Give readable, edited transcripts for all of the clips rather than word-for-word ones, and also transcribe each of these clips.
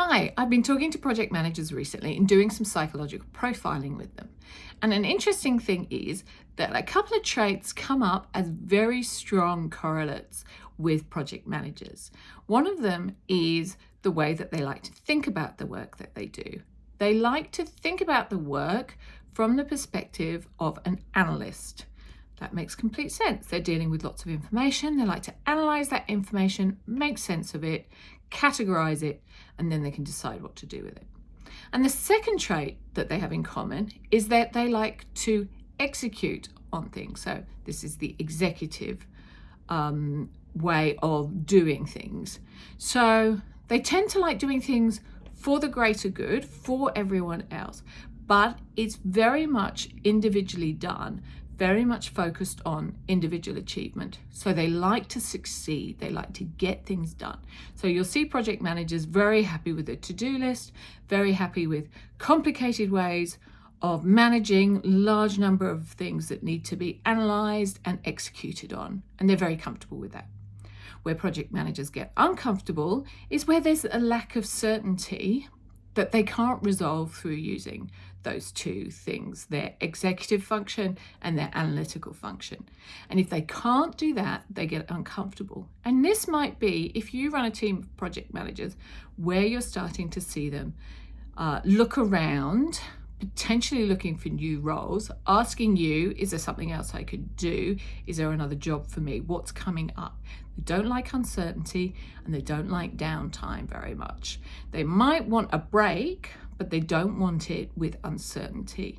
Hi, I've been talking to project managers recently and doing some psychological profiling with them. And an interesting thing is that a couple of traits come up as very strong correlates with project managers. One of them is the way that they like to think about the work that they do. They like to think about the work from the perspective of an analyst. That makes complete sense. They're dealing with lots of information. They like to analyze that information, make sense of it, categorize it, and then they can decide what to do with it. And the second trait that they have in common is that they like to execute on things. So this is the executive way of doing things. So they tend to like doing things for the greater good, for everyone else, but it's very much individually done, very much focused on individual achievement. So they like to succeed, they like to get things done. So you'll see project managers very happy with a to-do list, very happy with complicated ways of managing large number of things that need to be analyzed and executed on, and they're very comfortable with that. Where project managers get uncomfortable is where there's a lack of certainty that they can't resolve through using those two things, their executive function and their analytical function. And if they can't do that, they get uncomfortable. And this might be, if you run a team of project managers, where you're starting to see them look around, potentially looking for new roles, asking you, is there something else I could do? Is there another job for me? What's coming up? They don't like uncertainty and they don't like downtime very much. They might want a break, but they don't want it with uncertainty.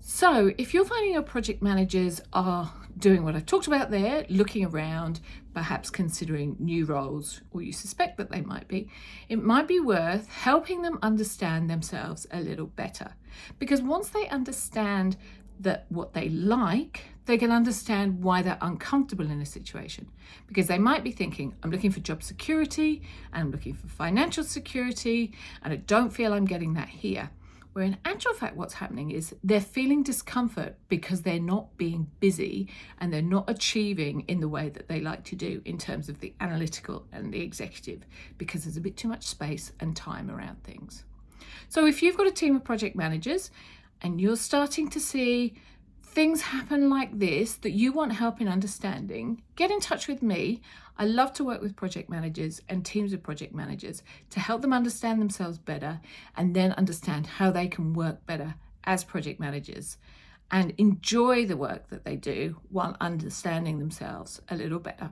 So if you're finding your project managers are doing what I've talked about there, looking around, perhaps considering new roles, or you suspect that they might be, it might be worth helping them understand themselves a little better. Because once they understand that what they like, they can understand why they're uncomfortable in a situation. Because they might be thinking, I'm looking for job security, and I'm looking for financial security, and I don't feel I'm getting that here. Where in actual fact, what's happening is they're feeling discomfort because they're not being busy and they're not achieving in the way that they like to do in terms of the analytical and the executive, because there's a bit too much space and time around things. So if you've got a team of project managers and you're starting to see things happen like this that you want help in understanding, get in touch with me. I love to work with project managers and teams of project managers to help them understand themselves better and then understand how they can work better as project managers and enjoy the work that they do while understanding themselves a little better.